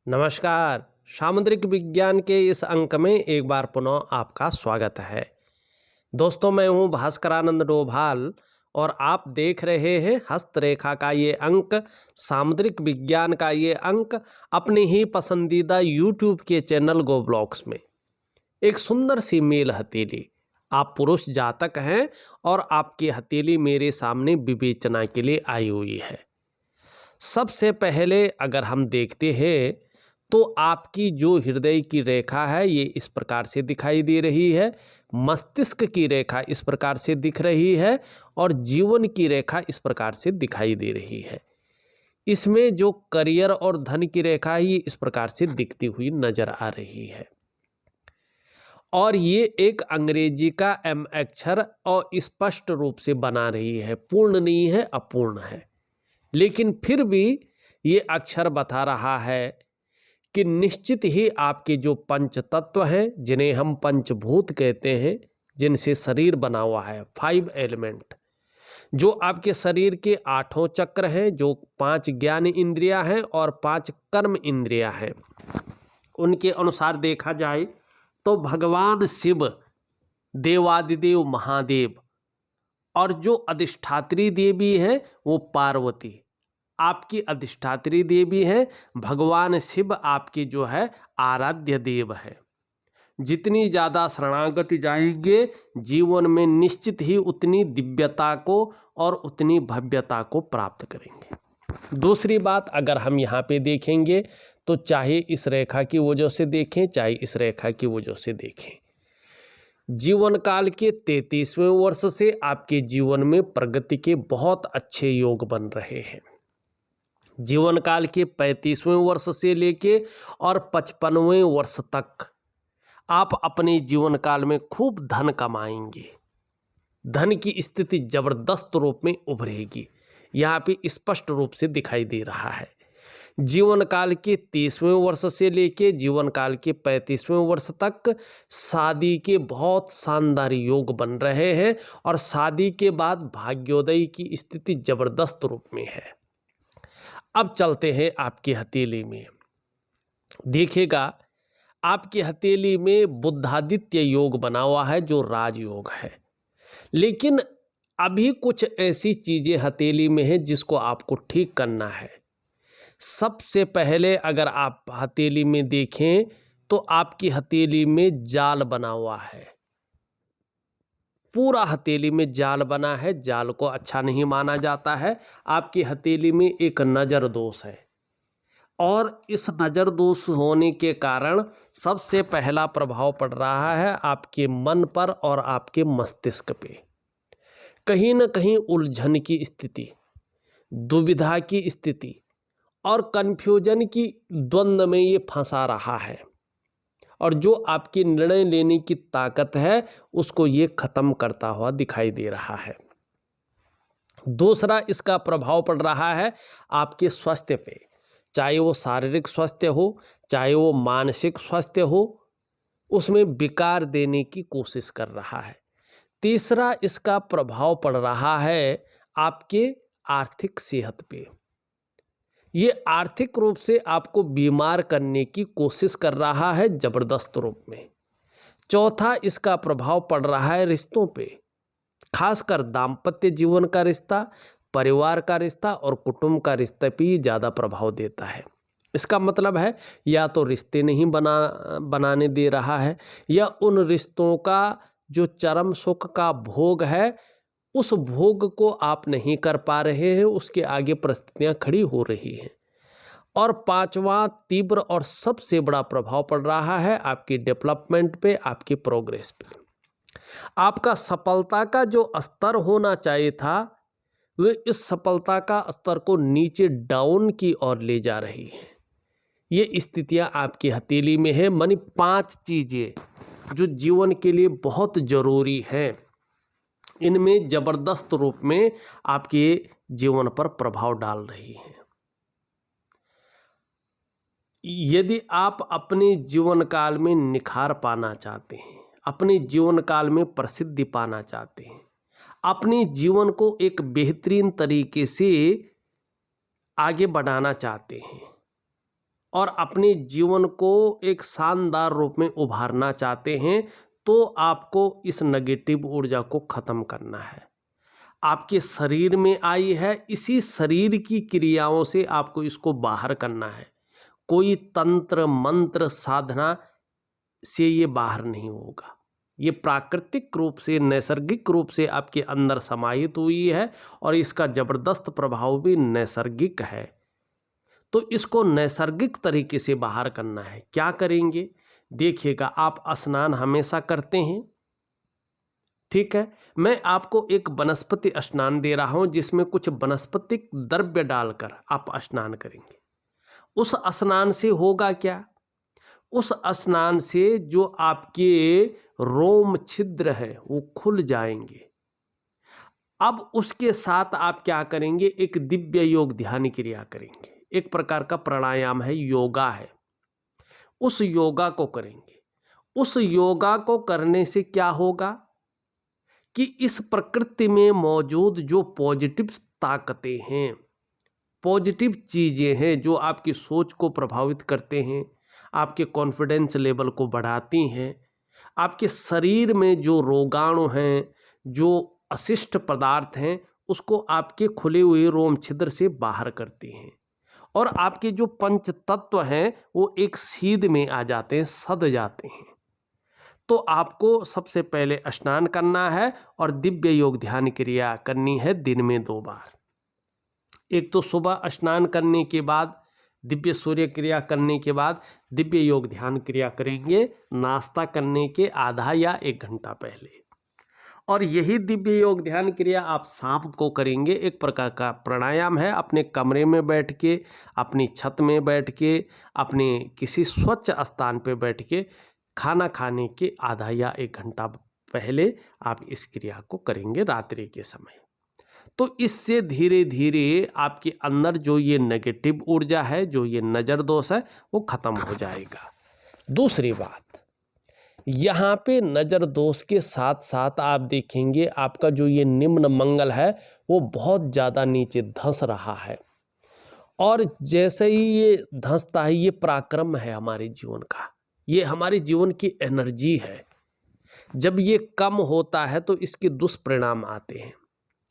नमस्कार। सामुद्रिक विज्ञान के इस अंक में एक बार पुनः आपका स्वागत है। दोस्तों, मैं हूं भास्करानंद डोभाल और आप देख रहे हैं हस्तरेखा का ये अंक, सामुद्रिक विज्ञान का ये अंक अपने ही पसंदीदा यूट्यूब के चैनल गो ब्लॉग्स में। एक सुंदर सी मेल हथेली, आप पुरुष जातक हैं और आपकी हथेली मेरे सामने विवेचना के लिए आई हुई है। सबसे पहले अगर हम देखते हैं तो आपकी जो हृदय की रेखा है ये इस प्रकार से दिखाई दे रही है, मस्तिष्क की रेखा इस प्रकार से दिख रही है और जीवन की रेखा इस प्रकार से दिखाई दे रही है। इसमें जो करियर और धन की रेखा है ये इस प्रकार से दिखती हुई नजर आ रही है और ये एक अंग्रेजी का एम अक्षर और स्पष्ट रूप से बना रही है, पूर्ण नहीं है, अपूर्ण है, लेकिन फिर भी ये अक्षर बता रहा है कि निश्चित ही आपके जो पंच तत्व हैं, जिन्हें हम पंचभूत कहते हैं, जिनसे शरीर बना हुआ है, 5 एलिमेंट, जो आपके शरीर के 8 चक्र हैं, जो 5 ज्ञान इंद्रियां हैं और 5 कर्म इंद्रियां हैं, उनके अनुसार देखा जाए तो भगवान शिव, देवादिदेव महादेव और जो अधिष्ठात्री देवी है वो पार्वती आपकी अधिष्ठात्री देवी है। भगवान शिव आपके जो है आराध्य देव है। जितनी ज़्यादा शरणागति जाएंगे जीवन में निश्चित ही उतनी दिव्यता को और उतनी भव्यता को प्राप्त करेंगे। दूसरी बात, अगर हम यहाँ पे देखेंगे तो चाहे इस रेखा की वजह से देखें चाहे इस रेखा की वजह से देखें, जीवन काल के 33वें वर्ष से आपके जीवन में प्रगति के बहुत अच्छे योग बन रहे हैं। जीवन काल के 35वें वर्ष से लेके और 55वें वर्ष तक आप अपने जीवन काल में खूब धन कमाएंगे। धन की स्थिति जबरदस्त रूप में उभरेगी, यहाँ पे स्पष्ट रूप से दिखाई दे रहा है। जीवन काल के 30वें वर्ष से लेके जीवन काल के 35वें वर्ष तक शादी के बहुत शानदार योग बन रहे हैं और शादी के बाद भाग्योदय की स्थिति जबरदस्त रूप में है। अब चलते हैं आपकी हथेली में, देखिएगा आपकी हथेली में बुधादित्य योग बना हुआ है जो राजयोग है, लेकिन अभी कुछ ऐसी चीजें हथेली में है जिसको आपको ठीक करना है। सबसे पहले अगर आप हथेली में देखें तो आपकी हथेली में जाल बना हुआ है, पूरा हथेली में जाल बना है। जाल को अच्छा नहीं माना जाता है। आपकी हथेली में एक नज़र दोष है और इस नज़र दोष होने के कारण सबसे पहला प्रभाव पड़ रहा है आपके मन पर और आपके मस्तिष्क पे। कहीं न कहीं उलझन की स्थिति, दुविधा की स्थिति और कन्फ्यूजन की द्वंद्व में ये फंसा रहा है और जो आपकी निर्णय लेने की ताकत है उसको ये खत्म करता हुआ दिखाई दे रहा है। दूसरा इसका प्रभाव पड़ रहा है आपके स्वास्थ्य पे, चाहे वो शारीरिक स्वास्थ्य हो चाहे वो मानसिक स्वास्थ्य हो, उसमें विकार देने की कोशिश कर रहा है। तीसरा इसका प्रभाव पड़ रहा है आपके आर्थिक सेहत पे, ये आर्थिक रूप से आपको बीमार करने की कोशिश कर रहा है जबरदस्त रूप में। चौथा इसका प्रभाव पड़ रहा है रिश्तों पे, खासकर दाम्पत्य जीवन का रिश्ता, परिवार का रिश्ता और कुटुंब का रिश्ते पे ज़्यादा प्रभाव देता है। इसका मतलब है या तो रिश्ते नहीं बनाने दे रहा है या उन रिश्तों का जो चरम सुख का भोग है उस भोग को आप नहीं कर पा रहे हैं, उसके आगे परिस्थितियां खड़ी हो रही हैं। और पांचवा तीव्र और सबसे बड़ा प्रभाव पड़ रहा है आपकी डेवलपमेंट पे, आपकी प्रोग्रेस पे। आपका सफलता का जो स्तर होना चाहिए था वे इस सफलता का स्तर को नीचे डाउन की ओर ले जा रही है। ये स्थितियां आपकी हथेली में है। मानी 5 चीजें जो जीवन के लिए बहुत जरूरी हैं, इनमें जबरदस्त रूप में आपके जीवन पर प्रभाव डाल रही हैं। यदि आप अपने जीवन काल में निखार पाना चाहते हैं, अपने जीवन काल में प्रसिद्धि पाना चाहते हैं, अपने जीवन को एक बेहतरीन तरीके से आगे बढ़ाना चाहते हैं, और अपने जीवन को एक शानदार रूप में उभारना चाहते हैं, तो आपको इस नेगेटिव ऊर्जा को खत्म करना है। आपके शरीर में आई है, इसी शरीर की क्रियाओं से आपको इसको बाहर करना है। कोई तंत्र मंत्र साधना से ये बाहर नहीं होगा। ये प्राकृतिक रूप से, नैसर्गिक रूप से आपके अंदर समाहित हुई है और इसका जबरदस्त प्रभाव भी नैसर्गिक है। तो इसको नैसर्गिक तरीके से बाहर करना है। क्या करेंगे? देखिएगा, आप स्नान हमेशा करते हैं, ठीक है। मैं आपको एक वनस्पति स्नान दे रहा हूं जिसमें कुछ वनस्पतिक द्रव्य डालकर आप स्नान करेंगे। उस स्नान से होगा क्या? उस स्नान से जो आपके रोम छिद्र है वो खुल जाएंगे। अब उसके साथ आप क्या करेंगे? एक दिव्य योग ध्यान क्रिया करेंगे। एक प्रकार का प्राणायाम है, योगा है। उस योगा को करेंगे। उस योगा को करने से क्या होगा कि इस प्रकृति में मौजूद जो पॉजिटिव ताकतें हैं, पॉजिटिव चीज़ें हैं जो आपकी सोच को प्रभावित करते हैं, आपके कॉन्फिडेंस लेवल को बढ़ाती हैं, आपके शरीर में जो रोगाणु हैं, जो अशिष्ट पदार्थ हैं, उसको आपके खुले हुए रोम छिद्र से बाहर करती हैं और आपके जो पंच तत्व हैं वो एक सीध में आ जाते हैं, सध जाते हैं। तो आपको सबसे पहले स्नान करना है और दिव्य योग ध्यान क्रिया करनी है दिन में 2 बार। एक तो सुबह स्नान करने के बाद, दिव्य सूर्य क्रिया करने के बाद दिव्य योग ध्यान क्रिया करेंगे नाश्ता करने के आधा या 1 घंटा पहले। और यही दिव्य योग ध्यान क्रिया आप शाम को करेंगे। एक प्रकार का प्राणायाम है। अपने कमरे में बैठ के, अपनी छत में बैठ के, अपने किसी स्वच्छ स्थान पे बैठ के खाना खाने के आधा या 1 घंटा पहले आप इस क्रिया को करेंगे रात्रि के समय। तो इससे धीरे धीरे आपके अंदर जो ये नेगेटिव ऊर्जा है, जो ये नज़र दोष है, वो खत्म हो जाएगा। दूसरी बात, यहाँ पे नज़र दोष के साथ साथ आप देखेंगे आपका जो ये निम्न मंगल है वो बहुत ज़्यादा नीचे धंस रहा है। और जैसे ही ये धंसता है, ये पराक्रम है हमारे जीवन का, ये हमारे जीवन की एनर्जी है। जब ये कम होता है तो इसके दुष्परिणाम आते हैं।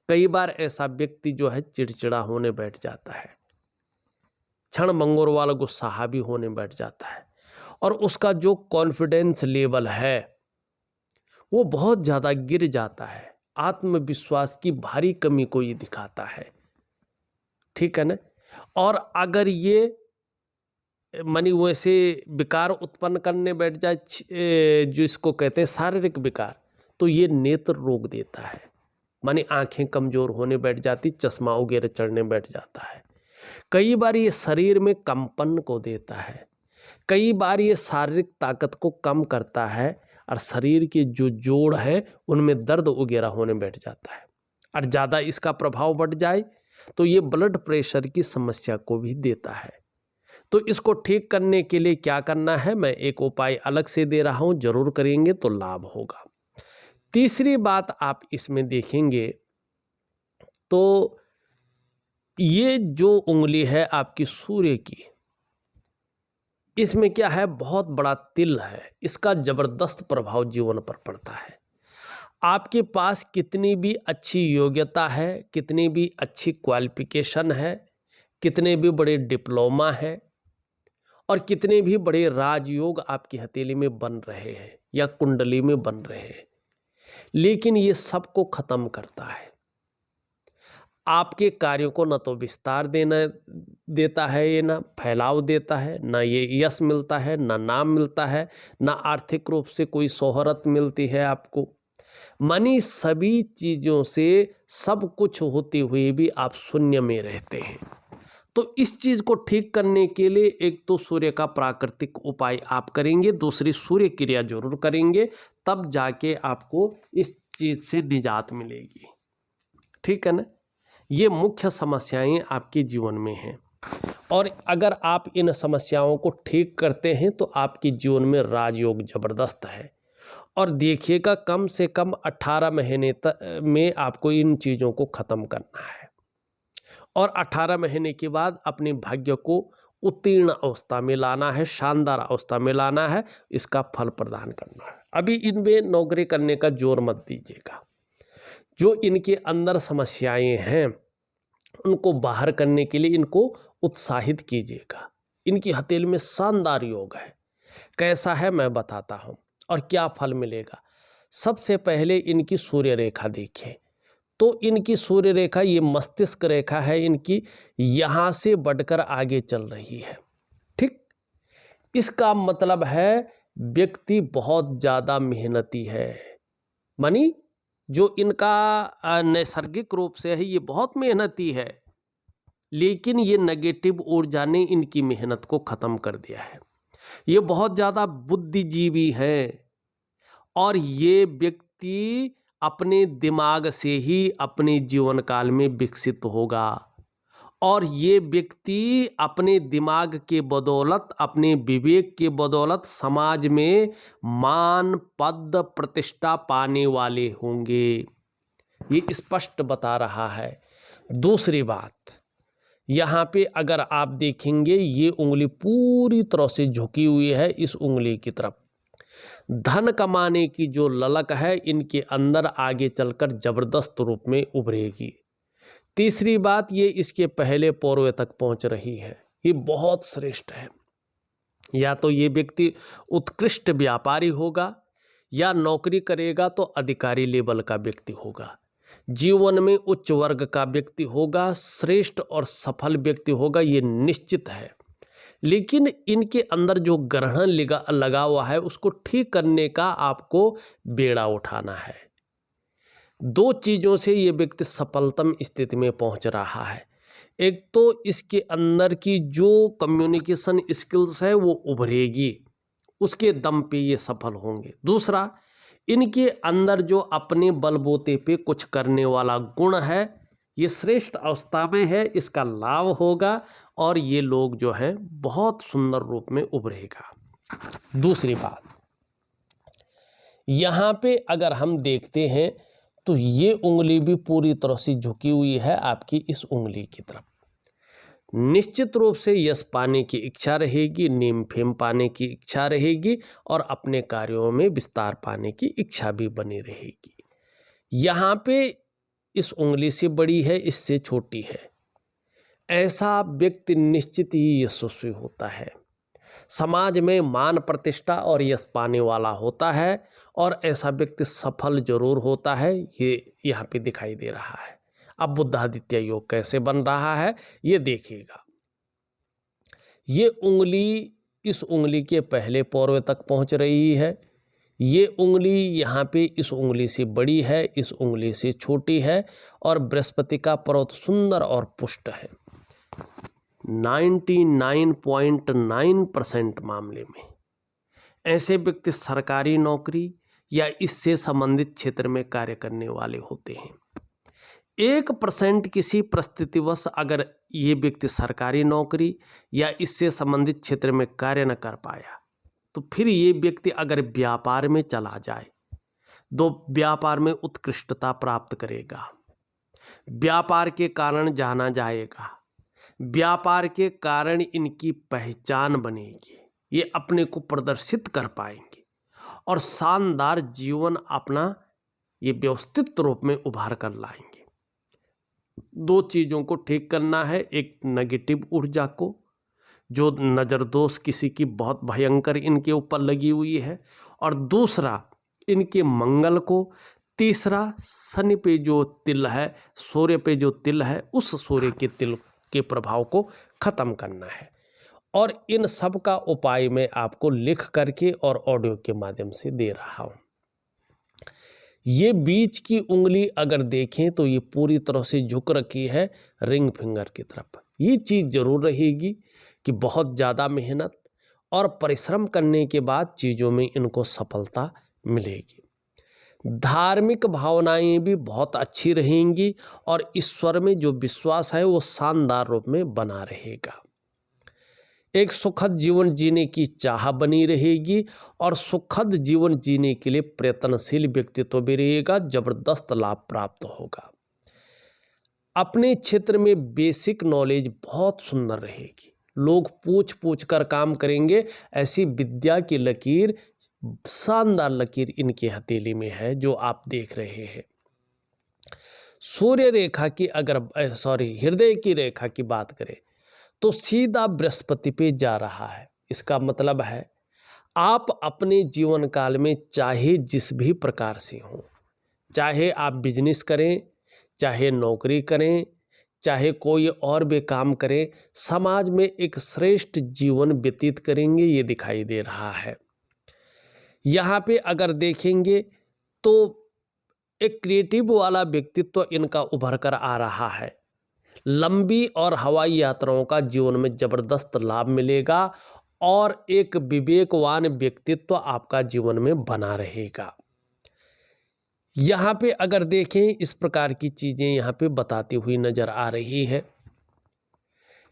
कई बार ऐसा व्यक्ति जो है चिड़चिड़ा होने बैठ जाता है, क्षण भंगुर वाला गुस्सा भी होने बैठ जाता है और उसका जो कॉन्फिडेंस लेवल है वो बहुत ज़्यादा गिर जाता है। आत्मविश्वास की भारी कमी को ये दिखाता है, ठीक है ना। और अगर ये मानी वैसे विकार उत्पन्न करने बैठ जाए, जिसको कहते हैं शारीरिक विकार, तो ये नेत्र रोग देता है। मानी आंखें कमज़ोर होने बैठ जाती, चश्मा वगैरह चढ़ने बैठ जाता है। कई बार ये शरीर में कंपन को देता है। कई बार ये शारीरिक ताकत को कम करता है और शरीर के जो जोड़ हैं उनमें दर्द वगैरह होने बैठ जाता है। और ज़्यादा इसका प्रभाव बढ़ जाए तो ये ब्लड प्रेशर की समस्या को भी देता है। तो इसको ठीक करने के लिए क्या करना है, मैं एक उपाय अलग से दे रहा हूँ, जरूर करेंगे तो लाभ होगा। तीसरी बात आप इसमें देखेंगे तो ये जो उंगली है आपकी सूर्य की, इसमें क्या है, बहुत बड़ा तिल है। इसका जबरदस्त प्रभाव जीवन पर पड़ता है। आपके पास कितनी भी अच्छी योग्यता है, कितनी भी अच्छी क्वालिफिकेशन है, कितने भी बड़े डिप्लोमा है और कितने भी बड़े राजयोग आपकी हथेली में बन रहे हैं या कुंडली में बन रहे हैं, लेकिन ये सबको खत्म करता है। आपके कार्यों को न तो विस्तार देता है, ये ना फैलाव देता है, ना ये यश मिलता है, ना नाम मिलता है, ना आर्थिक रूप से कोई शोहरत मिलती है आपको। मानी सभी चीज़ों से सब कुछ होते हुए भी आप शून्य में रहते हैं। तो इस चीज़ को ठीक करने के लिए एक तो सूर्य का प्राकृतिक उपाय आप करेंगे, दूसरी सूर्य क्रिया जरूर करेंगे, तब जाके आपको इस चीज़ से निजात मिलेगी, ठीक है ना। ये मुख्य समस्याएं आपके जीवन में हैं और अगर आप इन समस्याओं को ठीक करते हैं तो आपके जीवन में राजयोग जबरदस्त है। और देखिएगा कम से कम 18 महीने तक में आपको इन चीज़ों को ख़त्म करना है और 18 महीने के बाद अपने भाग्य को उत्तीर्ण अवस्था में लाना है, शानदार अवस्था में लाना है, इसका फल प्रदान करना है। अभी इनमें नौकरी करने का जोर मत दीजिएगा। जो इनके अंदर समस्याएं हैं उनको बाहर करने के लिए इनको उत्साहित कीजिएगा। इनकी हथेली में शानदार योग है। कैसा है मैं बताता हूँ और क्या फल मिलेगा। सबसे पहले इनकी सूर्य रेखा देखिए, तो इनकी सूर्य रेखा ये मस्तिष्क रेखा है इनकी, यहाँ से बढ़कर आगे चल रही है। ठीक, इसका मतलब है व्यक्ति बहुत ज़्यादा मेहनती है। मानी जो इनका नैसर्गिक रूप से है ये बहुत मेहनती है, लेकिन ये नेगेटिव ऊर्जा ने इनकी मेहनत को ख़त्म कर दिया है। ये बहुत ज़्यादा बुद्धिजीवी हैं और ये व्यक्ति अपने दिमाग से ही अपने जीवन काल में विकसित होगा और ये व्यक्ति अपने दिमाग के बदौलत, अपने विवेक के बदौलत समाज में मान, पद, प्रतिष्ठा पाने वाले होंगे। ये स्पष्ट बता रहा है। दूसरी बात, यहाँ पे अगर आप देखेंगे ये उंगली पूरी तरह से झुकी हुई है इस उंगली की तरफ। धन कमाने की जो ललक है इनके अंदर आगे चलकर जबरदस्त रूप में उभरेगी। तीसरी बात, ये इसके पहले पूर्व तक पहुंच रही है, ये बहुत श्रेष्ठ है। या तो ये व्यक्ति उत्कृष्ट व्यापारी होगा या नौकरी करेगा तो अधिकारी लेवल का व्यक्ति होगा, जीवन में उच्च वर्ग का व्यक्ति होगा, श्रेष्ठ और सफल व्यक्ति होगा, ये निश्चित है। लेकिन इनके अंदर जो ग्रहण लगा हुआ है उसको ठीक करने का आपको बेड़ा उठाना है। दो चीज़ों से ये व्यक्ति सफलतम स्थिति में पहुंच रहा है। एक तो इसके अंदर की जो कम्युनिकेशन स्किल्स है वो उभरेगी, उसके दम पे ये सफल होंगे। दूसरा, इनके अंदर जो अपने बलबूते पे कुछ करने वाला गुण है ये श्रेष्ठ अवस्था में है, इसका लाभ होगा और ये लोग जो है बहुत सुंदर रूप में उभरेगा। दूसरी बात, यहाँ पे अगर हम देखते हैं तो ये उंगली भी पूरी तरह से झुकी हुई है आपकी इस उंगली की तरफ। निश्चित रूप से यश पाने की इच्छा रहेगी, नेम फेम पाने की इच्छा रहेगी और अपने कार्यों में विस्तार पाने की इच्छा भी बनी रहेगी। यहाँ पे इस उंगली से बड़ी है, इससे छोटी है, ऐसा व्यक्ति निश्चित ही यशस्वी होता है, समाज में मान प्रतिष्ठा और यश पाने वाला होता है और ऐसा व्यक्ति सफल जरूर होता है। ये यहाँ पे दिखाई दे रहा है। अब बुद्धादित्य योग कैसे बन रहा है ये देखिएगा। ये उंगली इस उंगली के पहले पूर्व तक पहुँच रही है। ये उंगली यहाँ पे इस उंगली से बड़ी है, इस उंगली से छोटी है और बृहस्पति का पर्वत सुंदर और पुष्ट है। 99.9% मामले में ऐसे व्यक्ति सरकारी नौकरी या इससे संबंधित क्षेत्र में कार्य करने वाले होते हैं। 1% किसी परिस्थितिवश अगर ये व्यक्ति सरकारी नौकरी या इससे संबंधित क्षेत्र में कार्य न कर पाया तो फिर ये व्यक्ति अगर व्यापार में चला जाए तो व्यापार में उत्कृष्टता प्राप्त करेगा, व्यापार के कारण जाना जाएगा, व्यापार के कारण इनकी पहचान बनेगी, ये अपने को प्रदर्शित कर पाएंगे और शानदार जीवन अपना ये व्यवस्थित रूप में उभार कर लाएंगे। दो चीज़ों को ठीक करना है, एक नेगेटिव ऊर्जा को, जो नज़र दोष किसी की बहुत भयंकर इनके ऊपर लगी हुई है, और दूसरा इनके मंगल को, तीसरा शनि पे जो तिल है, सूर्य पे जो तिल है, उस सूर्य के तिल के प्रभाव को ख़त्म करना है। और इन सब का उपाय मैं आपको लिख करके और ऑडियो के माध्यम से दे रहा हूँ। ये बीच की उंगली अगर देखें तो ये पूरी तरह से झुक रखी है रिंग फिंगर की तरफ। ये चीज़ जरूर रहेगी कि बहुत ज़्यादा मेहनत और परिश्रम करने के बाद चीज़ों में इनको सफलता मिलेगी। धार्मिक भावनाएं भी बहुत अच्छी रहेंगी और ईश्वर में जो विश्वास है वो शानदार रूप में बना रहेगा। एक सुखद जीवन जीने की चाह बनी रहेगी और सुखद जीवन जीने के लिए प्रयत्नशील व्यक्तित्व भी रहेगा, जबरदस्त लाभ प्राप्त होगा। अपने क्षेत्र में बेसिक नॉलेज बहुत सुंदर रहेगी, लोग पूछ पूछ कर काम करेंगे, ऐसी विद्या की लकीर, शानदार लकीर इनकी हथेली में है जो आप देख रहे हैं। सूर्य रेखा की अगर हृदय की रेखा की बात करें तो सीधा बृहस्पति पे जा रहा है। इसका मतलब है आप अपने जीवन काल में चाहे जिस भी प्रकार से हों, चाहे आप बिजनेस करें, चाहे नौकरी करें, चाहे कोई और भी काम करें, समाज में एक श्रेष्ठ जीवन व्यतीत करेंगे, ये दिखाई दे रहा है। यहाँ पे अगर देखेंगे तो एक क्रिएटिव वाला व्यक्तित्व इनका उभर कर आ रहा है। लंबी और हवाई यात्राओं का जीवन में जबरदस्त लाभ मिलेगा और एक विवेकवान व्यक्तित्व आपका जीवन में बना रहेगा। यहाँ पे अगर देखें इस प्रकार की चीजें यहाँ पे बताती हुई नजर आ रही है।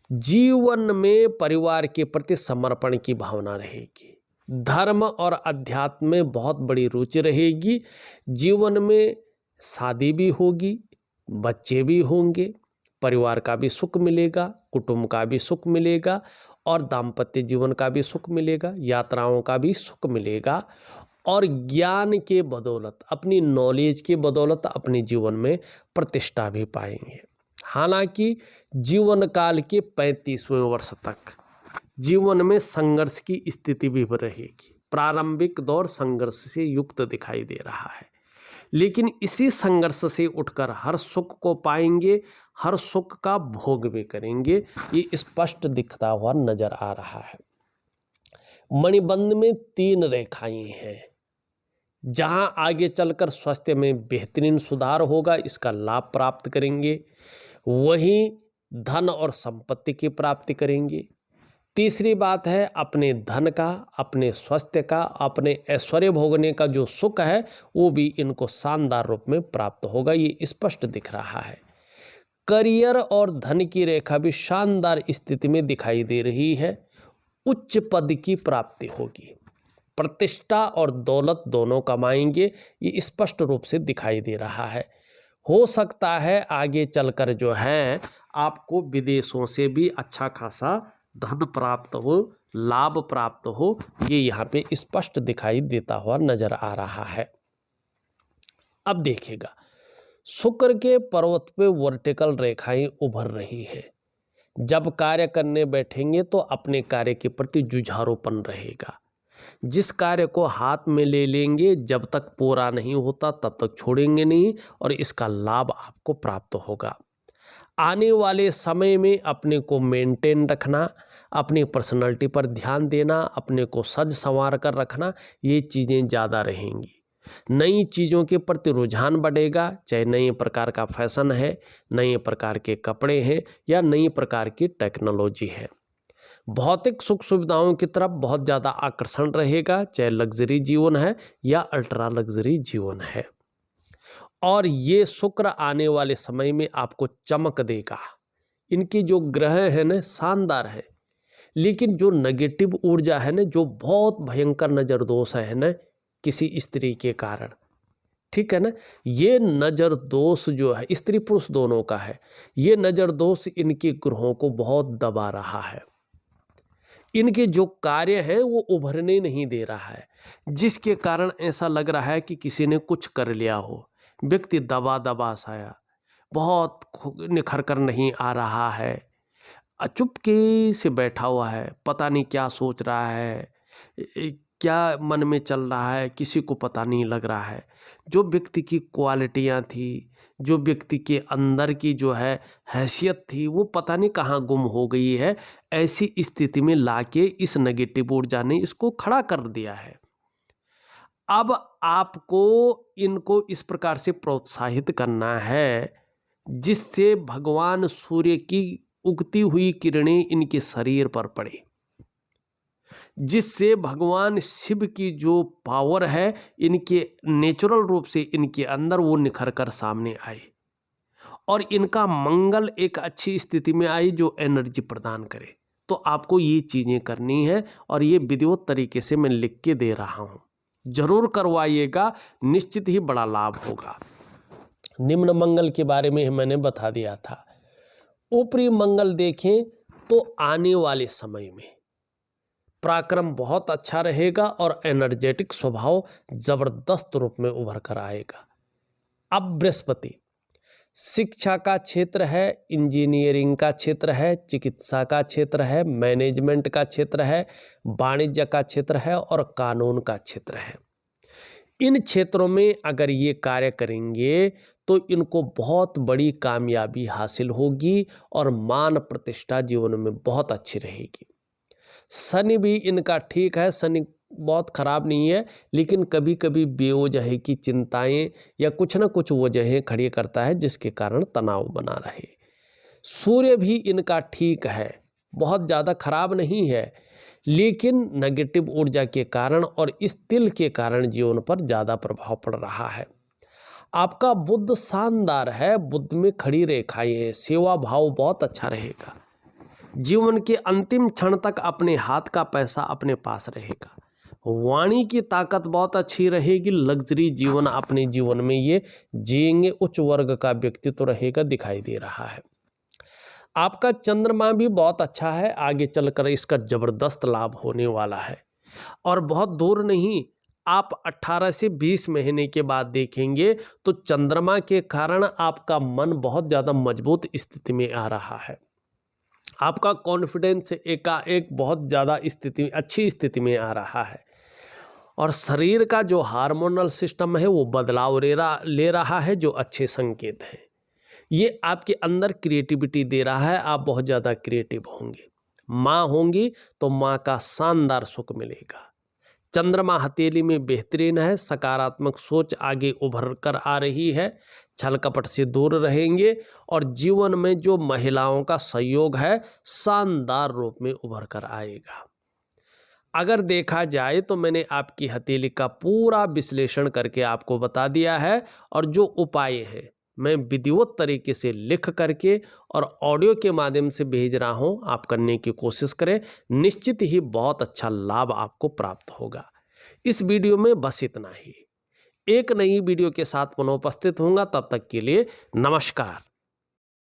जीवन में परिवार के प्रति समर्पण की भावना रहेगी, धर्म और अध्यात्म में बहुत बड़ी रुचि रहेगी। जीवन में शादी भी होगी, बच्चे भी होंगे, परिवार का भी सुख मिलेगा, कुटुंब का भी सुख मिलेगा और दाम्पत्य जीवन का भी सुख मिलेगा, यात्राओं का भी सुख मिलेगा और ज्ञान के बदौलत, अपनी नॉलेज के बदौलत अपने जीवन में प्रतिष्ठा भी पाएंगे। हालांकि जीवन काल के 35वें वर्ष तक जीवन में संघर्ष की स्थिति भी रहेगी। प्रारंभिक दौर संघर्ष से युक्त दिखाई दे रहा है, लेकिन इसी संघर्ष से उठकर हर सुख को पाएंगे, हर सुख का भोग भी करेंगे, ये स्पष्ट दिखता हुआ नजर आ रहा है। मणिबंध में 3 रेखाएं हैं, जहां आगे चलकर स्वास्थ्य में बेहतरीन सुधार होगा, इसका लाभ प्राप्त करेंगे। वहीं धन और संपत्ति की प्राप्ति करेंगे। तीसरी बात है अपने धन का, अपने स्वास्थ्य का, अपने ऐश्वर्य भोगने का जो सुख है वो भी इनको शानदार रूप में प्राप्त होगा, ये स्पष्ट दिख रहा है। करियर और धन की रेखा भी शानदार स्थिति में दिखाई दे रही है। उच्च पद की प्राप्ति होगी, प्रतिष्ठा और दौलत दोनों कमाएंगे, ये स्पष्ट रूप से दिखाई दे रहा है। हो सकता है आगे चलकर जो है आपको विदेशों से भी अच्छा खासा धन प्राप्त हो, लाभ प्राप्त हो, ये यहाँ पे स्पष्ट दिखाई देता हुआ नजर आ रहा है। अब देखिएगा, शुक्र के पर्वत पे वर्टिकल रेखाएं उभर रही है। जब कार्य करने बैठेंगे तो अपने कार्य के प्रति जुझारूपन रहेगा। जिस कार्य को हाथ में ले लेंगे, जब तक पूरा नहीं होता तब तक छोड़ेंगे नहीं और इसका लाभ आपको प्राप्त होगा। आने वाले समय में अपने को मेंटेन रखना, अपनी पर्सनैलिटी पर ध्यान देना, अपने को सज संवार कर रखना, ये चीज़ें ज़्यादा रहेंगी। नई चीज़ों के प्रति रुझान बढ़ेगा, चाहे नए प्रकार का फैशन है, नए प्रकार के कपड़े हैं या नई प्रकार की टेक्नोलॉजी है। भौतिक सुख सुविधाओं की तरफ बहुत ज़्यादा आकर्षण रहेगा, चाहे लग्जरी जीवन है या अल्ट्रा लग्जरी जीवन है। और ये शुक्र आने वाले समय में आपको चमक देगा। इनकी जो ग्रह है ना शानदार है, लेकिन जो नेगेटिव ऊर्जा है ना, जो बहुत भयंकर नज़र दोष है ना किसी स्त्री के कारण, ठीक है ना, ये नज़र दोष जो है स्त्री पुरुष दोनों का है, ये नज़र दोष इनके ग्रहों को बहुत दबा रहा है। इनके जो कार्य है वो उभरने नहीं दे रहा है, जिसके कारण ऐसा लग रहा है कि किसी ने कुछ कर लिया हो। व्यक्ति दबा दबा साया, बहुत निखर कर नहीं आ रहा है, चुपके से बैठा हुआ है, पता नहीं क्या सोच रहा है, क्या मन में चल रहा है, किसी को पता नहीं लग रहा है। जो व्यक्ति की क्वालिटियाँ थी, जो व्यक्ति के अंदर की जो है हैसियत थी, वो पता नहीं कहाँ गुम हो गई है। ऐसी स्थिति में लाके इस नेगेटिव ऊर्जा ने इसको खड़ा कर दिया है। अब आपको इनको इस प्रकार से प्रोत्साहित करना है जिससे भगवान सूर्य की उगती हुई किरणें इनके शरीर पर पड़े, जिससे भगवान शिव की जो पावर है इनके नेचुरल रूप से इनके अंदर वो निखर कर सामने आए और इनका मंगल एक अच्छी स्थिति में आए जो एनर्जी प्रदान करे। तो आपको ये चीज़ें करनी है और ये विधिवत तरीके से मैं लिख के दे रहा हूँ, जरूर करवाइएगा, निश्चित ही बड़ा लाभ होगा। निम्न मंगल के बारे में मैंने बता दिया था। ऊपरी मंगल देखें तो आने वाले समय में पराक्रम बहुत अच्छा रहेगा और एनर्जेटिक स्वभाव जबरदस्त रूप में उभर कर आएगा। अब बृहस्पति शिक्षा का क्षेत्र है, इंजीनियरिंग का क्षेत्र है, चिकित्सा का क्षेत्र है, मैनेजमेंट का क्षेत्र है, वाणिज्य का क्षेत्र है और कानून का क्षेत्र है। इन क्षेत्रों में अगर ये कार्य करेंगे तो इनको बहुत बड़ी कामयाबी हासिल होगी और मान प्रतिष्ठा जीवन में बहुत अच्छी रहेगी। शनि भी इनका ठीक है, शनि बहुत खराब नहीं है, लेकिन कभी कभी बेवजह की चिंताएं या कुछ ना कुछ वजहें खड़ी करता है जिसके कारण तनाव बना रहे। सूर्य भी इनका ठीक है, बहुत ज़्यादा खराब नहीं है, लेकिन नेगेटिव ऊर्जा के कारण और इस तिल के कारण जीवन पर ज़्यादा प्रभाव पड़ रहा है। आपका बुध शानदार है, बुध में खड़ी रेखाएं हैं, सेवा भाव बहुत अच्छा रहेगा। जीवन के अंतिम क्षण तक अपने हाथ का पैसा अपने पास रहेगा। वाणी की ताकत बहुत अच्छी रहेगी। लग्जरी जीवन अपने जीवन में ये जिएंगे। उच्च वर्ग का व्यक्तित्व रहेगा, दिखाई दे रहा है। आपका चंद्रमा भी बहुत अच्छा है, आगे चलकर इसका जबरदस्त लाभ होने वाला है और बहुत दूर नहीं, आप 18 से 20 महीने के बाद देखेंगे तो चंद्रमा के कारण आपका मन बहुत ज़्यादा मजबूत स्थिति में आ रहा है। आपका कॉन्फिडेंस एकाएक बहुत ज़्यादा अच्छी स्थिति में आ रहा है और शरीर का जो हार्मोनल सिस्टम है वो बदलाव ले रहा है, जो अच्छे संकेत हैं। ये आपके अंदर क्रिएटिविटी दे रहा है, आप बहुत ज़्यादा क्रिएटिव होंगे। माँ होंगी तो माँ का शानदार सुख मिलेगा। चंद्रमा हथेली में बेहतरीन है, सकारात्मक सोच आगे उभर कर आ रही है, छल कपट से दूर रहेंगे और जीवन में जो महिलाओं का सहयोग है शानदार रूप में उभर कर आएगा। अगर देखा जाए तो मैंने आपकी हथेली का पूरा विश्लेषण करके आपको बता दिया है और जो उपाय हैं मैं विधिवत तरीके से लिख करके और ऑडियो के माध्यम से भेज रहा हूं, आप करने की कोशिश करें, निश्चित ही बहुत अच्छा लाभ आपको प्राप्त होगा। इस वीडियो में बस इतना ही। एक नई वीडियो के साथ पुनः उपस्थित होऊंगा, तब तक के लिए नमस्कार।